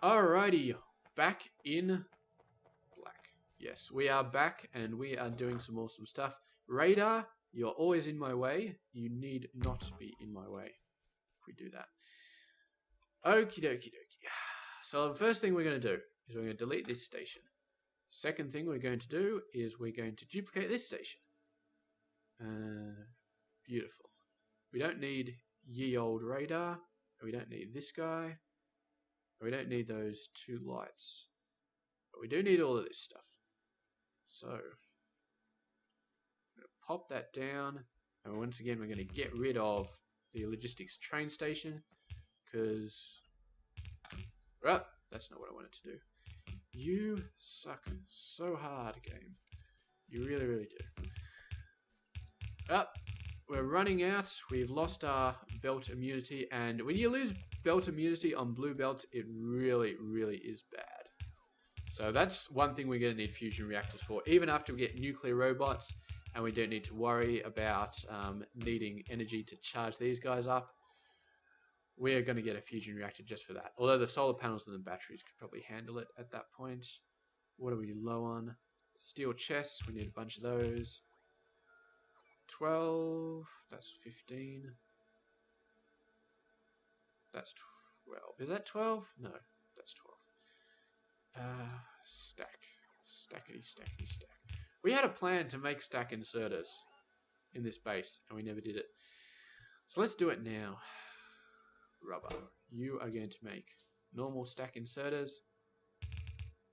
Alrighty, back in black. Yes, we are back and we are doing some awesome stuff. Radar, you're always in my way. You need not be in my way if we do that. Okie dokie dokie. So the first thing we're going to do is we're going to delete this station. Second thing we're going to do is we're going to duplicate this station. Beautiful. We don't need ye old radar. We don't need this guy. We don't need those two lights. But we do need all of this stuff. So, I'm going to pop that down. And once again, we're going to get rid of the logistics train station. Because, well, that's not what I wanted to do. You suck so hard, game. You really, really do. We're running out. We've lost our belt immunity. And when you lose belt immunity on blue belts, it really, really is bad. So that's one thing we're going to need fusion reactors for. Even after we get nuclear robots and we don't need to worry about needing energy to charge these guys up, we're going to get a fusion reactor just for that. Although the solar panels and the batteries could probably handle it at that point. What are we low on? Steel chests, we need a bunch of those. 12, that's 15. That's 12. Is that 12? No, that's 12. Stackety, stackety, stack. We had a plan to make stack inserters in this base, and we never did it. So let's do it now. Rubber, you are going to make normal stack inserters.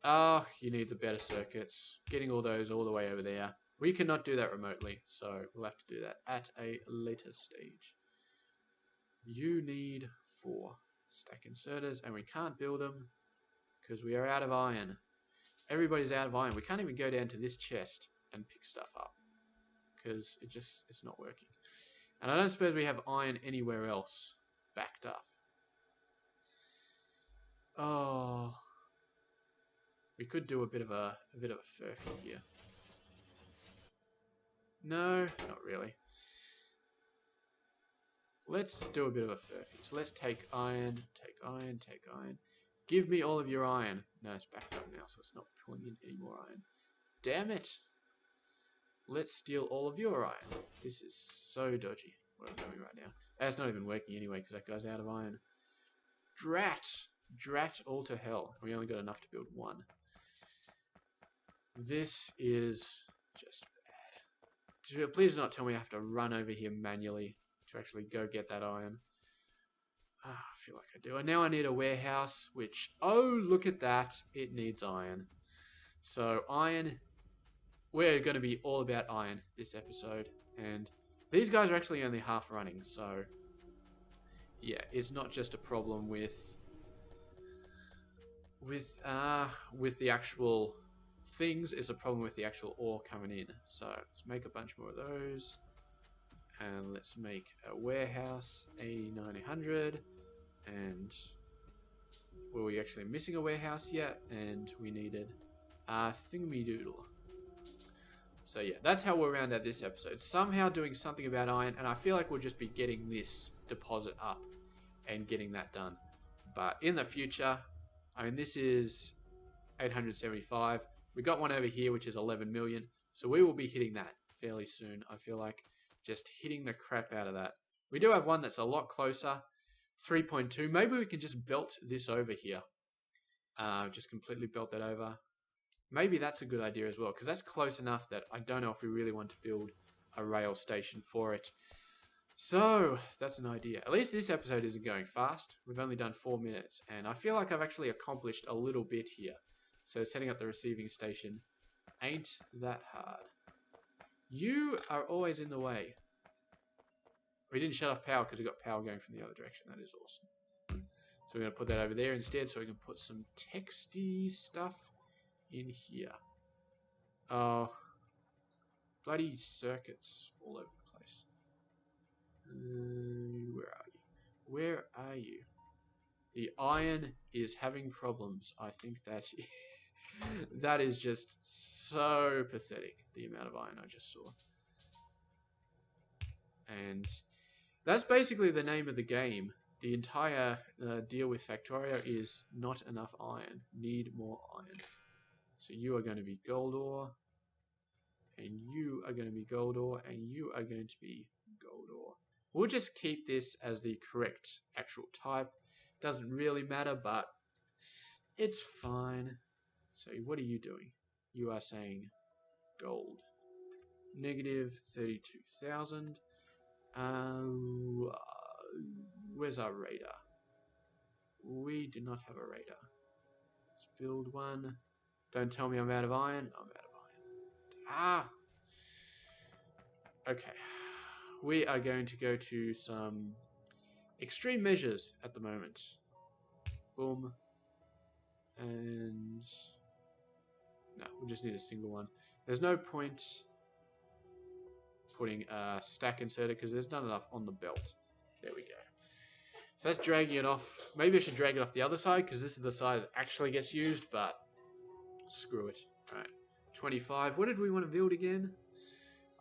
You need the better circuits. Getting all those all the way over there. We cannot do that remotely, so we'll have to do that at a later stage. You need 4 stack inserters, and we can't build them because we are out of iron. Everybody's out of iron. We can't even go down to this chest and pick stuff up because it's not working. And I don't suppose we have iron anywhere else backed up. Oh, we could do a bit of a furphy here. No, not really. Let's do a bit of a furphy. So let's take iron, take iron, take iron. Give me all of your iron. No, it's backed up now, so it's not pulling in any more iron. Damn it. Let's steal all of your iron. This is so dodgy, what I'm doing right now. That's not even working anyway, because that guy's out of iron. Drat. Drat all to hell. We only got enough to build 1. This is just bad. Please do not tell me I have to run over here manually to actually go get that iron. I feel like I do. And now I need a warehouse, which, oh, look at that. It needs iron. So iron, we're going to be all about iron this episode. And these guys are actually only half running. So, yeah, it's not just a problem with the actual things, it's a problem with the actual ore coming in. So let's make a bunch more of those. And let's make a warehouse, A900, and were we actually missing a warehouse yet? And we needed a thingy-doodle. So yeah, that's how we'll round out this episode. Somehow doing something about iron, and I feel like we'll just be getting this deposit up and getting that done. But in the future, I mean, this is 875. We got one over here, which is 11 million. So we will be hitting that fairly soon, I feel like. Just hitting the crap out of that. We do have one that's a lot closer. 3.2. Maybe we can just belt this over here. Just completely belt that over. Maybe that's a good idea as well, because that's close enough that I don't know if we really want to build a rail station for it. So, that's an idea. At least this episode isn't going fast. We've only done 4 minutes, and I feel like I've actually accomplished a little bit here. So, setting up the receiving station ain't that hard. You are always in the way. We didn't shut off power because we got power going from the other direction. That is awesome. So we're going to put that over there instead so we can put some texty stuff in here. Oh, bloody circuits all over the place. Where are you? Where are you? The iron is having problems. I think that that is just so pathetic, the amount of iron I just saw. And that's basically the name of the game. The entire deal with Factorio is not enough iron. Need more iron. So you are going to be gold ore, and you are going to be gold ore, and you are going to be gold ore. We'll just keep this as the correct actual type. Doesn't really matter, but it's fine. So what are you doing? You are saying gold. Negative 32,000. Where's our radar? We do not have a radar. Let's build one. Don't tell me I'm out of iron. I'm out of iron. Okay. We are going to go to some extreme measures at the moment. Boom. And no, we just need a single one. There's no point putting a stack inserter because there's not enough on the belt. There we go. So that's dragging it off. Maybe I should drag it off the other side because this is the side that actually gets used, but screw it. Alright. 25. What did we want to build again?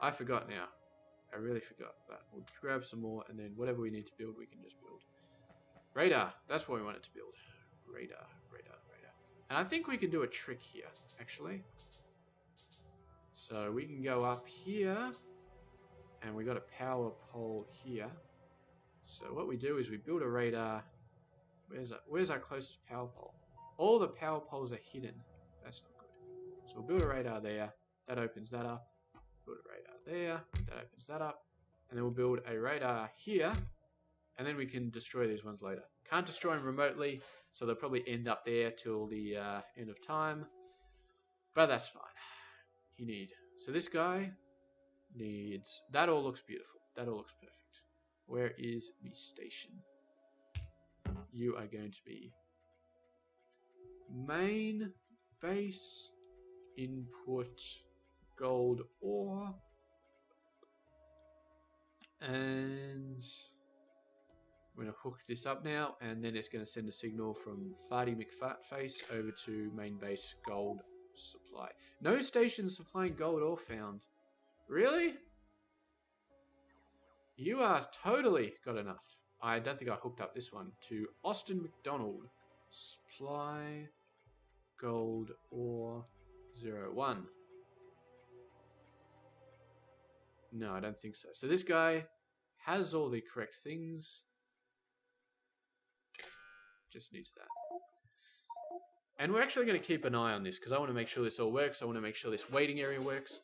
I forgot now. I really forgot, but we'll grab some more and then whatever we need to build, we can just build. Radar. That's what we wanted to build. Radar. And I think we can do a trick here, actually. So we can go up here and we got a power pole here. So what we do is we build a radar. Where's our closest power pole? All the power poles are hidden. That's not good. So we'll build a radar there. That opens that up. Build a radar there. That opens that up. And then we'll build a radar here. And then we can destroy these ones later. Can't destroy them remotely, so they'll probably end up there till the end of time. But that's fine. You need... So this guy needs... That all looks beautiful. That all looks perfect. Where is the station? You are going to be main base input gold ore. And we're going to hook this up now, and then it's going to send a signal from Farty McFatface over to main base gold supply. No station supplying gold ore found. Really? You are totally got enough. I don't think I hooked up this one to Austin McDonald. Supply gold ore 01. No, I don't think so. So this guy has all the correct things. Just needs that. And we're actually going to keep an eye on this because I want to make sure this all works. I want to make sure this waiting area works.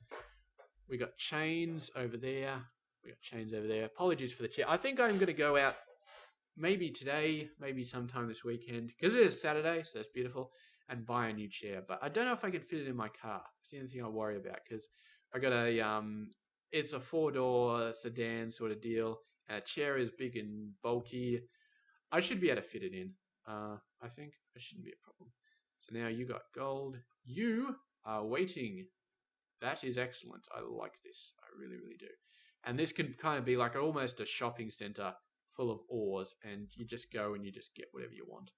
We got chains over there. We got chains over there. Apologies for the chair. I think I'm going to go out maybe today, maybe sometime this weekend, because it is Saturday, so that's beautiful, and buy a new chair. But I don't know if I can fit it in my car. It's the only thing I worry about, because I got a, it's a 4-door sedan sort of deal, and a chair is big and bulky. I should be able to fit it in. I think it shouldn't be a problem. So now you got gold. You are waiting. That is excellent. I like this. I really, really do. And this can kind of be like almost a shopping center full of ores, and you just go and you just get whatever you want.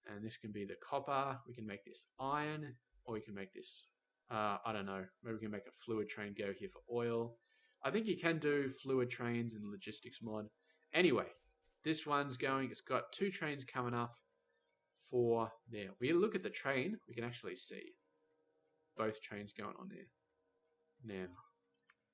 And this can be the copper. We can make this iron, or we can make this, I don't know, maybe we can make a fluid train go here for oil. I think you can do fluid trains in the logistics mod. Anyway, this one's going, it's got 2 trains coming up for there. We look at the train, we can actually see both trains going on there. Now,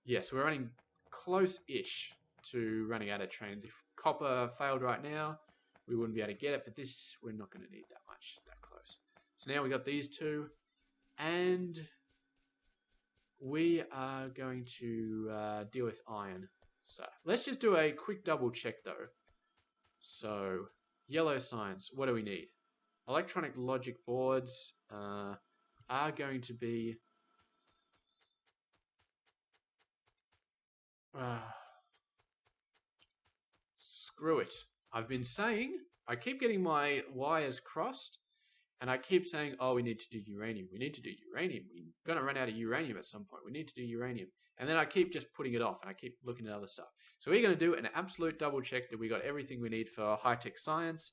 yes, we're running close-ish to running out of trains. If copper failed right now, we wouldn't be able to get it, but this, we're not going to need that much, that close. So now we got these 2, and we are going to deal with iron. So let's just do a quick double check though. So yellow signs, what do we need? Electronic logic boards are going to be screw it. I've been saying, I keep getting my wires crossed, and I keep saying, oh, we need to do uranium. We need to do uranium. We're going to run out of uranium at some point. We need to do uranium. And then I keep just putting it off, and I keep looking at other stuff. So we're going to do an absolute double check that we got everything we need for high-tech science.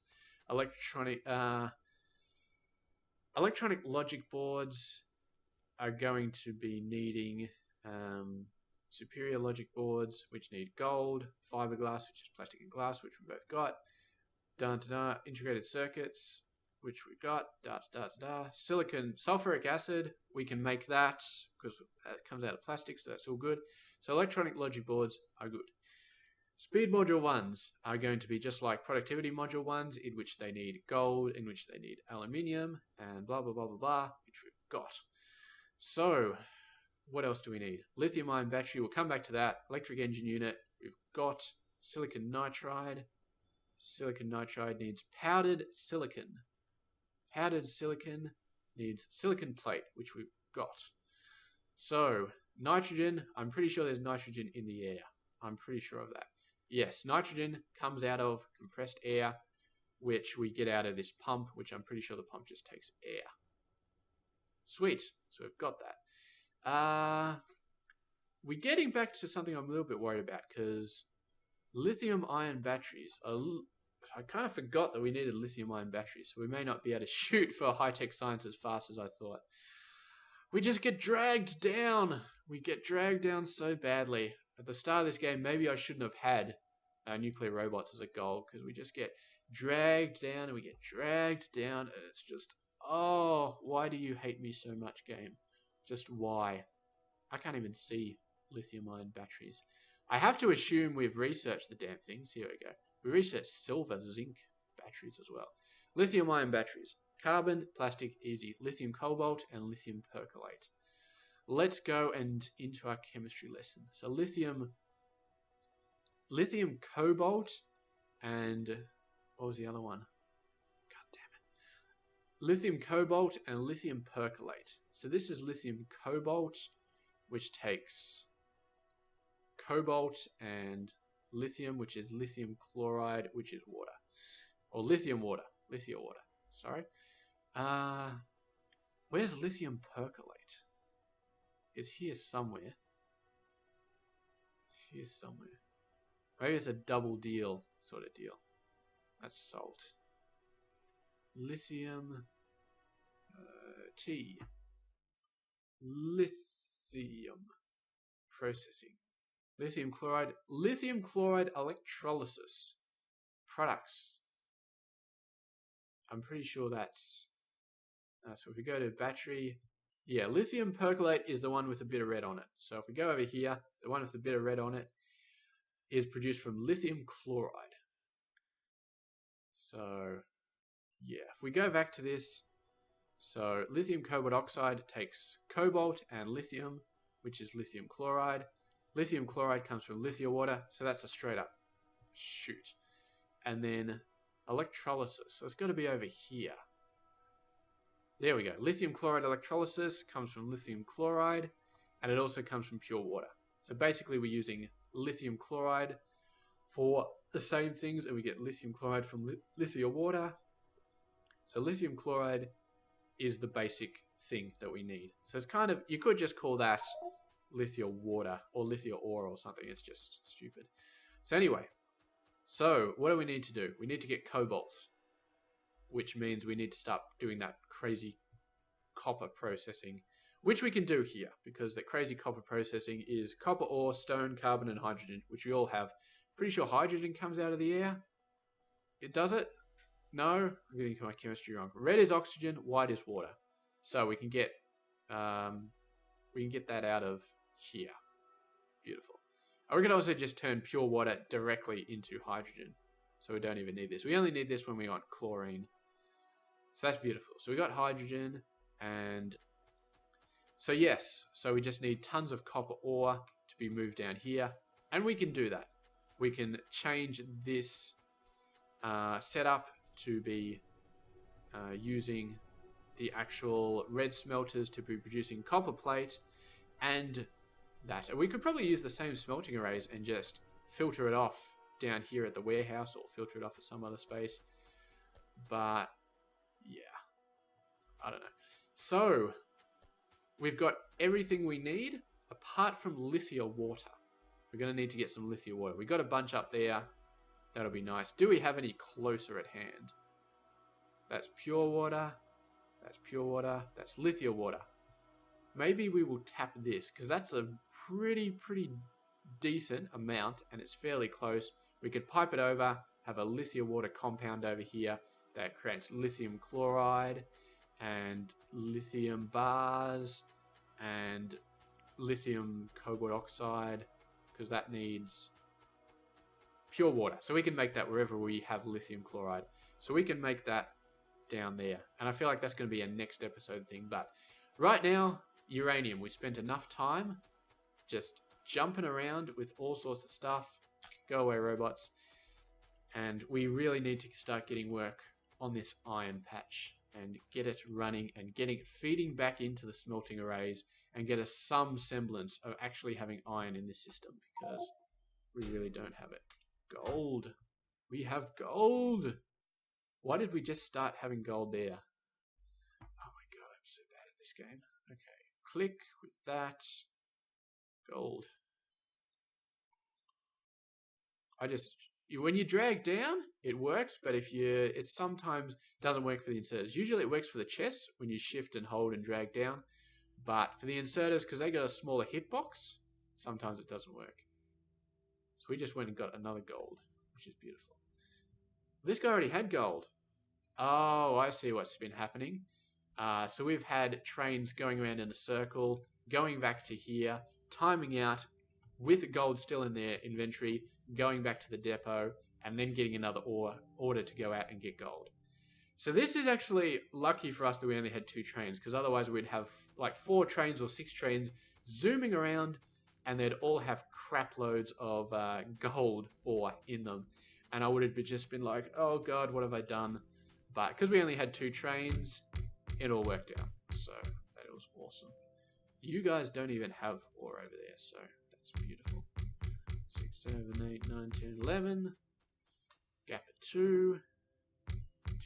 Electronic logic boards are going to be needing superior logic boards, which need gold, fiberglass, which is plastic and glass, which we both got, Integrated circuits, which we got. Silicon, sulfuric acid, we can make that because it comes out of plastic, so that's all good. So electronic logic boards are good. Speed module 1s are going to be just like productivity module 1s, in which they need gold, in which they need aluminium, and blah, blah, blah, blah, blah, which we've got. So, what else do we need? Lithium ion battery, we'll come back to that. Electric engine unit, we've got silicon nitride. Silicon nitride needs powdered silicon. Powdered silicon needs silicon plate, which we've got. So, nitrogen, I'm pretty sure there's nitrogen in the air. I'm pretty sure of that. Yes, nitrogen comes out of compressed air, which we get out of this pump, which I'm pretty sure the pump just takes air. Sweet. So we've got that. We're getting back to something I'm a little bit worried about, because lithium-ion batteries are... I kind of forgot that we needed lithium-ion batteries, so we may not be able to shoot for high-tech science as fast as I thought. We just get dragged down. We get dragged down so badly. At the start of this game, maybe I shouldn't have had nuclear robots as a goal, because we just get dragged down and we get dragged down, and it's just, oh, why do you hate me so much, game? Just why? I can't even see lithium-ion batteries. I have to assume we've researched the damn things. Here we go. We researched silver, zinc batteries as well. Lithium-ion batteries. Carbon, plastic, easy. Lithium cobalt, and lithium percolate. Let's go and into our chemistry lesson. So lithium cobalt, and what was the other one? God damn it. Lithium cobalt and lithium percolate. So this is lithium cobalt, which takes cobalt and lithium, which is lithium chloride, which is water. Or lithium water. Lithium water. Sorry. Where's lithium percolate? It's here somewhere. It's here somewhere. Maybe it's a double deal sort of deal. That's salt. Lithium T. Lithium processing. Lithium chloride electrolysis products. I'm pretty sure that's so if we go to battery, yeah, lithium percolate is the one with a bit of red on it. So if we go over here, the one with a bit of red on it is produced from lithium chloride. So yeah, if we go back to this, so lithium cobalt oxide takes cobalt and lithium, which is lithium chloride. Lithium chloride comes from lithium water, so that's a straight up shoot. And then electrolysis, so it's got to be over here. There we go. Lithium chloride electrolysis comes from lithium chloride, and it also comes from pure water. So basically we're using lithium chloride for the same things, and we get lithium chloride from lithium water. So lithium chloride is the basic thing that we need. So it's kind of, you could just call that lithium water or lithium ore or something. It's just stupid. So anyway, so what do we need to do? We need to get cobalt, which means we need to start doing that crazy copper processing, which we can do here, because that crazy copper processing is copper ore, stone, carbon, and hydrogen, which we all have. Pretty sure hydrogen comes out of the air. It does it? No, I'm getting my chemistry wrong. Red is oxygen, white is water. So we can get that out of here. Beautiful. Or we can also just turn pure water directly into hydrogen. So we don't even need this. We only need this when we want chlorine. So that's beautiful. So we got hydrogen, and so yes, so we just need tons of copper ore to be moved down here, and we can do that. We can change this setup to be using the actual red smelters to be producing copper plate, and that. And we could probably use the same smelting arrays and just filter it off down here at the warehouse, or filter it off at some other space. But yeah, I don't know. So we've got everything we need apart from lithium water. We're going to need to get some lithium water. We got a bunch up there. That'll be nice. Do we have any closer at hand? That's pure water. That's pure water. That's lithium water. Maybe we will tap this, because that's a pretty decent amount, and it's fairly close. We could pipe it over, have a lithium water compound over here that creates lithium chloride and lithium bars and lithium cobalt oxide, because that needs pure water. So we can make that wherever we have lithium chloride. So we can make that down there. And I feel like that's going to be a next episode thing. But right now, uranium. We spent enough time just jumping around with all sorts of stuff. Go away, robots. And we really need to start getting work on this iron patch and get it running and getting it feeding back into the smelting arrays and get us some semblance of actually having iron in this system, because we really don't have it. Gold. We have gold. Why did we just start having gold there? Oh my god, I'm so bad at this game. Okay, click with that. Gold. When you drag down, it works, but it sometimes doesn't work for the inserters. Usually it works for the chests when you shift and hold and drag down, but for the inserters, because they got a smaller hitbox, sometimes it doesn't work. So we just went and got another gold, which is beautiful. This guy already had gold. Oh, I see what's been happening. So we've had trains going around in a circle, going back to here, timing out with gold still in their inventory, going back to the depot, and then getting another order to go out and get gold. So this is actually lucky for us that we only had 2 trains, because otherwise we'd have like 4 trains or 6 trains zooming around, and they'd all have crap loads of gold ore in them. And I would have just been like, oh god, what have I done? But because we only had 2 trains, it all worked out. So that was awesome. You guys don't even have ore over there, so that's beautiful. 6, 7, 8, 9, 10, 11. Gap of 2.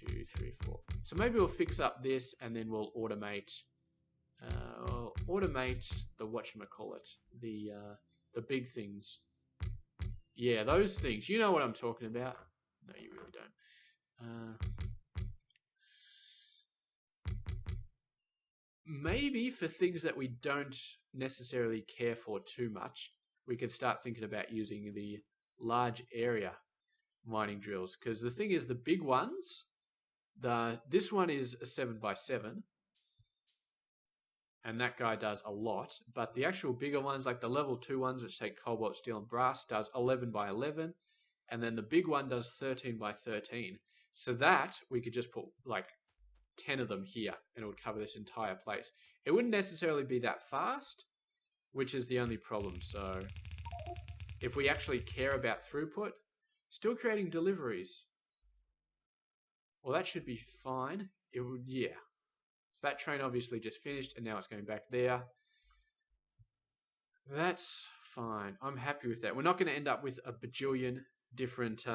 2, 3, 4. So maybe we'll fix up this and then we'll automate the whatchamacallit, the big things. Yeah, those things. You know what I'm talking about. No, you really don't. Maybe for things that we don't necessarily care for too much, we could start thinking about using the large area mining drills. Because the thing is, the big ones, this one is a 7x7, and that guy does a lot. But the actual bigger ones, like the level 2 ones, which take cobalt, steel, and brass, does 11x11, and then the big one does 13x13. So that we could just put like 10 of them here, and it would cover this entire place. It wouldn't necessarily be that fast, which is the only problem. So if we actually care about throughput, still creating deliveries, well, that should be fine. It would, yeah. So that train obviously just finished, and now it's going back there. That's fine. I'm happy with that. We're not going to end up with a bajillion different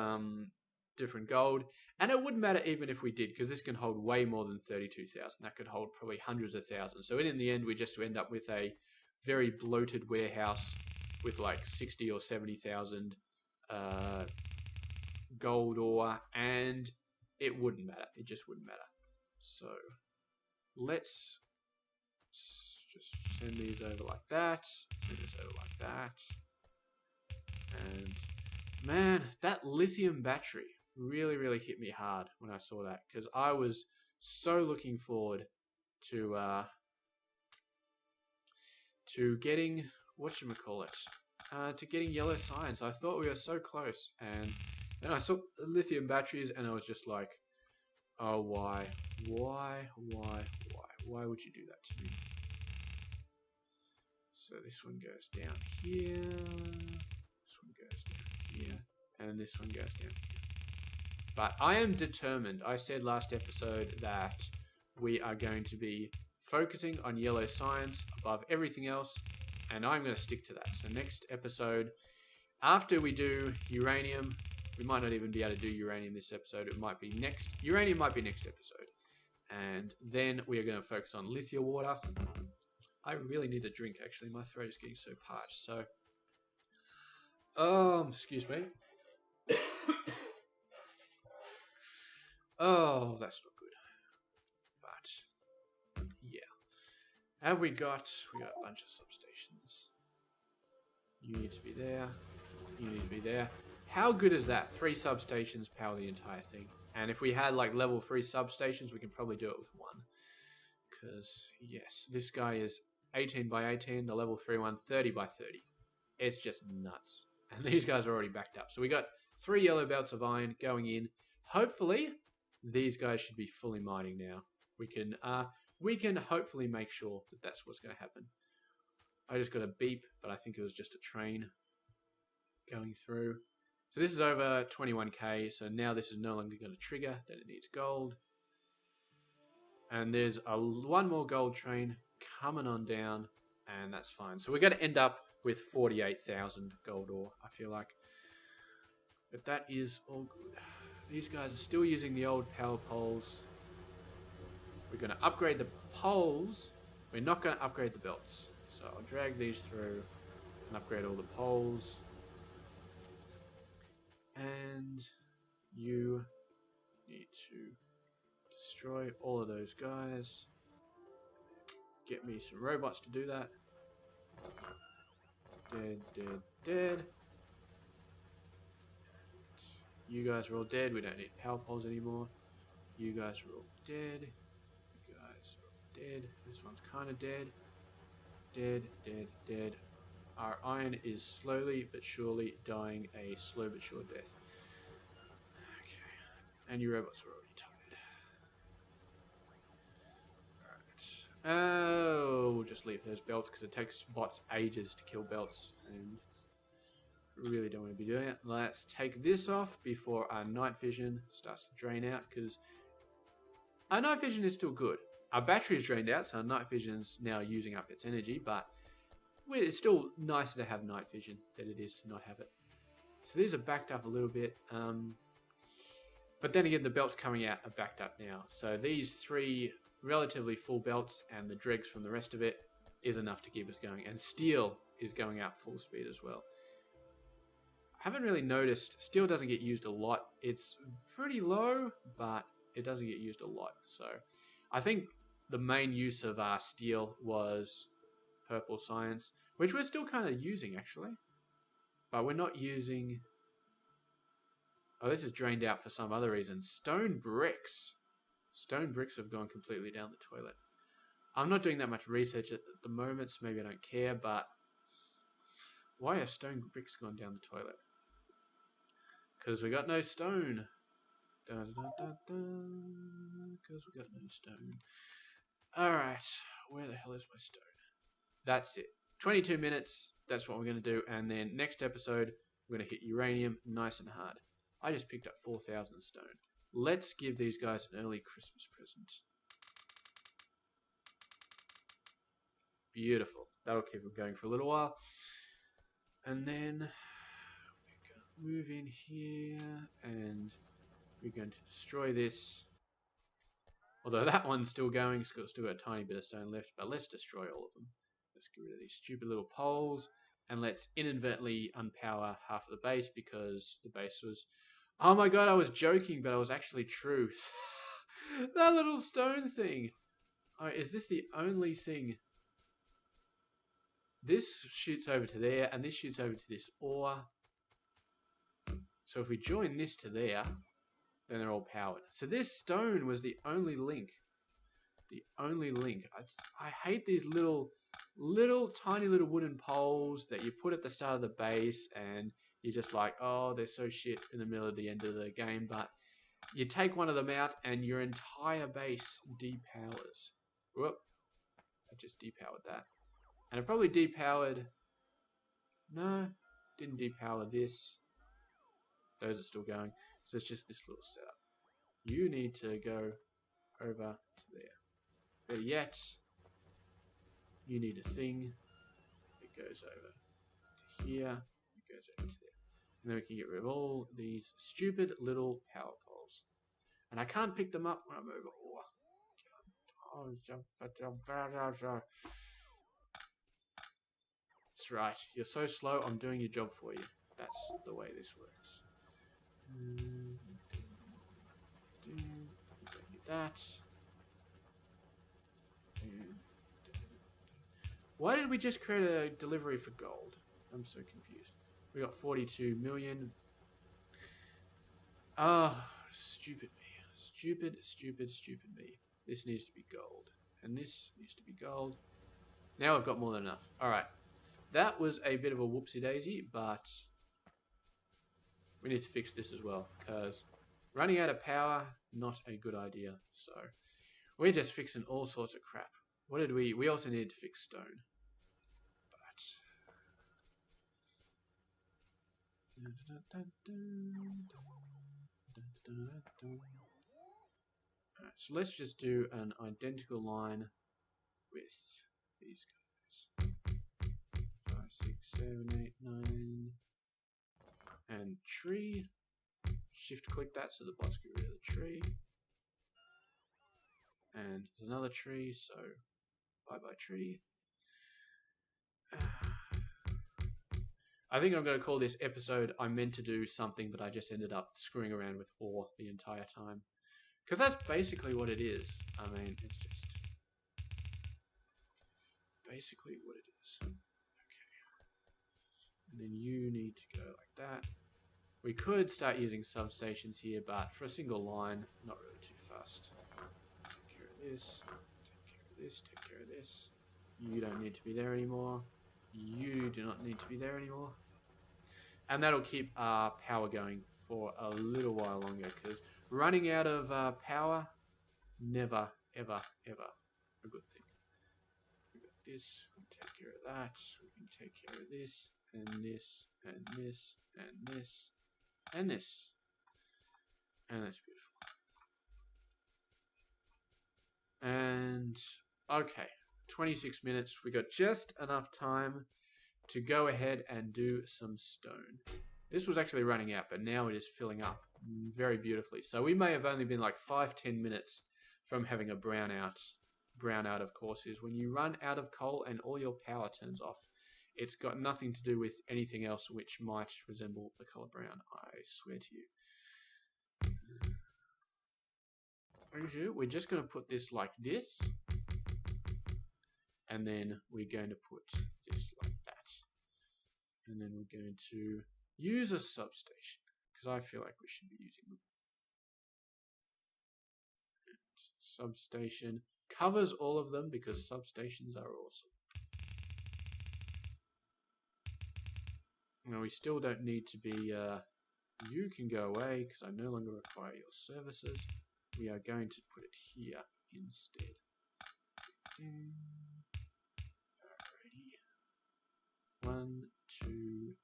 gold, and it wouldn't matter even if we did, because this can hold way more than 32,000. That could hold probably hundreds of thousands. So in the end, we just end up with a very bloated warehouse with like 60 or 70,000 gold ore, and it wouldn't matter. It just wouldn't matter. So let's just send these over like that. Send this over like that. And man, that lithium battery really, really hit me hard when I saw that, because I was so looking forward to getting to getting yellow science. I thought we were so close, and then I saw the lithium batteries, and I was just like, oh, why would you do that to me? So this one goes down here, this one goes down here, and this one goes down here. But I am determined. I said last episode that we are going to be focusing on yellow science above everything else, and I'm going to stick to that. So next episode, after we do uranium, we might not even be able to do uranium this episode. It might be next. Uranium might be next episode. And then we are going to focus on lithium water. I really need a drink, actually. My throat is getting so parched. So, excuse me. Oh, that's not good. But, yeah. Have we got a bunch of substations. You need to be there. You need to be there. How good is that? 3 substations power the entire thing. And if we had like level 3 substations, we can probably do it with 1. Because, yes, this guy is 18 by 18. The level 3 one, 30 by 30. It's just nuts. And these guys are already backed up. So we got 3 yellow belts of iron going in. Hopefully, these guys should be fully mining now. We can hopefully make sure that that's what's going to happen. I just got a beep, but I think it was just a train going through. So this is over 21k, so now this is no longer going to trigger, then it needs gold. And there's one more gold train coming on down, and that's fine. So we're going to end up with 48,000 gold ore, I feel like. But that is all good. These guys are still using the old power poles. We're going to upgrade the poles. We're not going to upgrade the belts. So I'll drag these through and upgrade all the poles. And you need to destroy all of those guys. Get me some robots to do that. Dead, dead, dead. You guys are all dead. We don't need power poles anymore. You guys are all dead. You guys are all dead. This one's kind of dead. Dead, dead, dead. Our iron is slowly but surely dying a slow but sure death. Okay. And your robots are already tired. Alright. Oh, we'll just leave those belts because it takes bots ages to kill belts. And really don't want to be doing it. Let's take this off before our night vision starts to drain out, because our night vision is still good. Our battery is drained out, so our night vision is now using up its energy, but it's still nicer to have night vision than it is to not have it. So these are backed up a little bit, but then again, the belts coming out are backed up now. So these 3 relatively full belts and the dregs from the rest of it is enough to keep us going. And steel is going out full speed as well. I haven't really noticed, steel doesn't get used a lot. It's pretty low, but it doesn't get used a lot. So I think the main use of our steel was purple science, which we're still kind of using actually, but we're not using. Oh, this is drained out for some other reason. Stone bricks have gone completely down the toilet. I'm not doing that much research at the moment, so maybe I don't care, but why have stone bricks gone down the toilet? Because we got no stone. Because we got no stone. Alright, where the hell is my stone? That's it. 22 minutes, that's what we're going to do. And then next episode, we're going to hit uranium nice and hard. I just picked up 4,000 stone. Let's give these guys an early Christmas present. Beautiful. That'll keep them going for a little while. And then we're going to move in here and we're going to destroy this. Although that one's still going, it's still got a tiny bit of stone left, but let's destroy all of them. Let's get rid of these stupid little poles, and let's inadvertently unpower half of the base, because the base was... Oh my god, I was joking, but I was actually true. That little stone thing. Oh, is this the only thing? This shoots over to there, and this shoots over to this ore. So if we join this to there, then they're all powered. So this stone was the only link. The only link. I hate these little tiny little wooden poles that you put at the start of the base, and you're just like, oh, they're so shit in the middle of the end of the game. But you take one of them out, and your entire base depowers. Whoop! I just depowered that, and it probably depowered. No, didn't depower this. Those are still going. So it's just this little setup. You need to go over to there. Better yet, you need a thing that goes over to here. It goes over to there. And then we can get rid of all these stupid little power poles. And I can't pick them up when I'm over ore. That's right. You're so slow, I'm doing your job for you. That's the way this works. Don't need that. Why did we just create a delivery for gold? I'm so confused. We got 42 million. Ah, stupid me. Stupid me. This needs to be gold. And this needs to be gold. Now I've got more than enough. Alright. That was a bit of a whoopsie daisy, but we need to fix this as well, because running out of power, not a good idea. So we're just fixing all sorts of crap. What did we... We also needed to fix stone. But... Alright, so let's just do an identical line with these guys. 5, 6, 7, 8, 9. And tree. Shift click that so the bots get rid of the tree. And there's another tree, so bye bye tree. I think I'm going to call this episode I meant to do something, but I just ended up screwing around with ore the entire time. Because that's basically what it is. I mean, it's just basically what it is. Okay. And then you need to go like that. We could start using substations here, but for a single line, not really too fast. Take care of this, take care of this, take care of this. You don't need to be there anymore. You do not need to be there anymore. And that'll keep our power going for a little while longer, because running out of power, never, ever, ever a good thing. We got this, we can take care of that, we can take care of this, and this, and this, and this, and this. And that's beautiful. And, okay, 26 minutes. We got just enough time to go ahead and do some stone. This was actually running out, but now it is filling up very beautifully. So we may have only been like 5-10 minutes from having a brownout. Brownout, of course, is when you run out of coal and all your power turns off. It's got nothing to do with anything else which might resemble the color brown, I swear to you. We're just going to put this like this. And then we're going to put this like that. And then we're going to use a substation, because I feel like we should be using them. And substation covers all of them because substations are awesome. Now we still don't need to be, you can go away because I no longer require your services. We are going to put it here instead. Alrighty. 1, 2,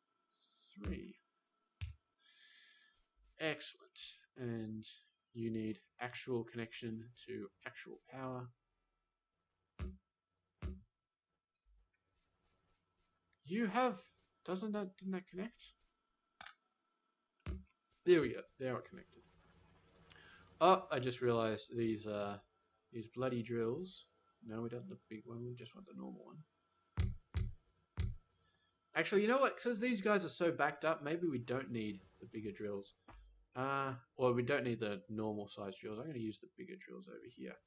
3. Excellent. And you need actual connection to actual power. You have... didn't that connect? There we go. They are connected. Oh, I just realized these bloody drills. No, we don't want the big one. We just want the normal one. Actually, you know what? Because these guys are so backed up, maybe we don't need the bigger drills. Or we don't need the normal size drills. I'm going to use the bigger drills over here.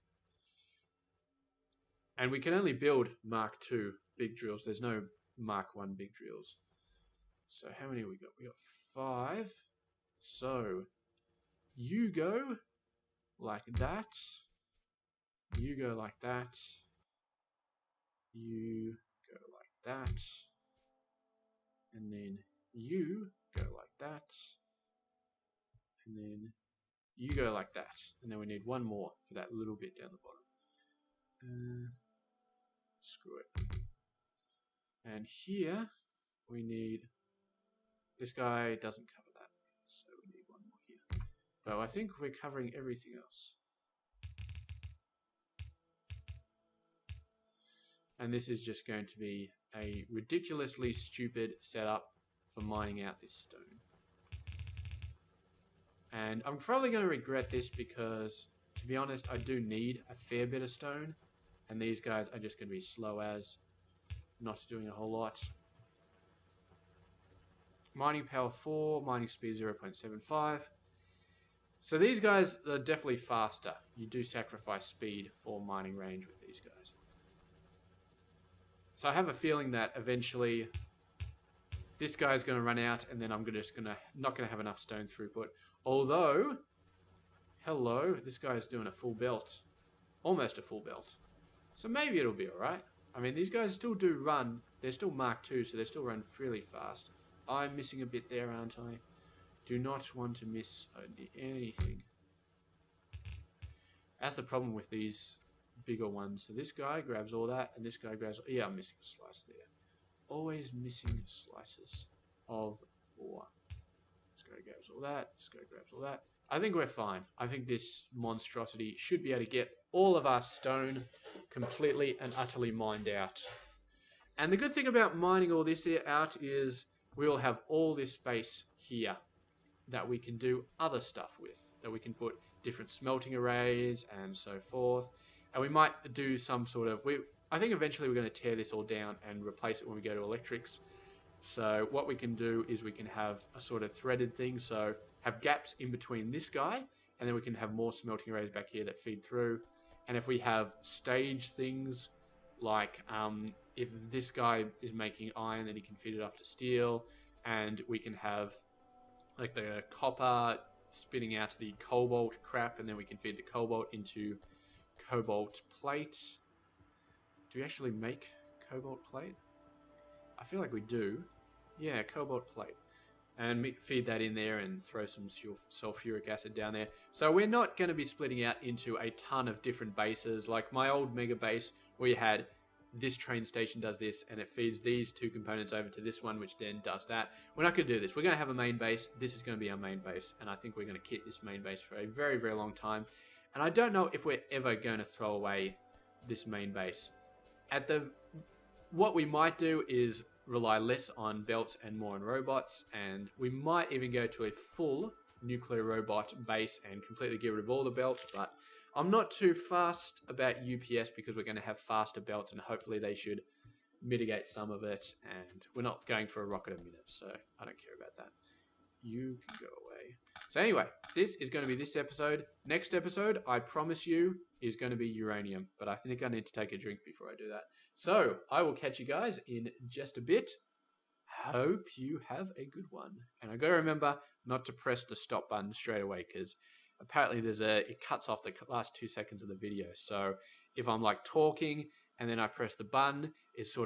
And we can only build Mark II big drills. There's no Mark I big drills. So how many have we got? We got 5. So you go like that. You go like that. You go like that. And then you go like that. And then you go like that. And then we need one more for that little bit down the bottom. Screw it. And here we need... This guy doesn't cover that. So we need one more here. But I think we're covering everything else. And this is just going to be a ridiculously stupid setup for mining out this stone. And I'm probably going to regret this because, to be honest, I do need a fair bit of stone. And these guys are just going to be slow as, not doing a whole lot. Mining power 4, mining speed 0.75. So these guys are definitely faster. You do sacrifice speed for mining range with these guys. So I have a feeling that eventually this guy's going to run out, and then I'm not going to have enough stone throughput. Although, hello, this guy's doing a full belt. Almost a full belt. So maybe it'll be alright. I mean, these guys still do run. They're still Mark II, so they still run fairly fast. I'm missing a bit there, aren't I? Do not want to miss anything. That's the problem with these bigger ones. So this guy grabs all that, and this guy grabs... Yeah, I'm missing a slice there. Always missing slices of ore. This guy grabs all that. This guy grabs all that. I think we're fine. I think this monstrosity should be able to get all of our stone completely and utterly mined out. And the good thing about mining all this out is we will have all this space here that we can do other stuff with. That we can put different smelting arrays and so forth. And we might do some sort of... I think eventually we're going to tear this all down and replace it when we go to electrics. So what we can do is we can have a sort of threaded thing. So have gaps in between this guy, and then we can have more smelting arrays back here that feed through. And if we have stage things, like if this guy is making iron, then he can feed it off to steel, and we can have like the copper spitting out the cobalt crap, and then we can feed the cobalt into cobalt plate. Do we actually make cobalt plate? I feel like we do. Yeah, cobalt plate. And feed that in there and throw some sulfuric acid down there. So we're not going to be splitting out into a ton of different bases. Like my old mega base where you had this train station does this and it feeds these two components over to this one, which then does that. We're not going to do this. We're going to have a main base. This is going to be our main base. And I think we're going to keep this main base for a very, very long time. And I don't know if we're ever going to throw away this main base. What we might do is rely less on belts and more on robots, and we might even go to a full nuclear robot base and completely get rid of all the belts, but I'm not too fast about UPS because we're going to have faster belts and hopefully they should mitigate some of it, and we're not going for a rocket a minute, so I don't care about that. You can go away. So anyway, this is going to be this episode. Next episode, I promise you, is going to be uranium, but I think I need to take a drink before I do that. So, I will catch you guys in just a bit. Hope you have a good one. And I got to remember not to press the stop button straight away, because apparently it cuts off the last 2 seconds of the video. So, if I'm like talking and then I press the button, it's sort of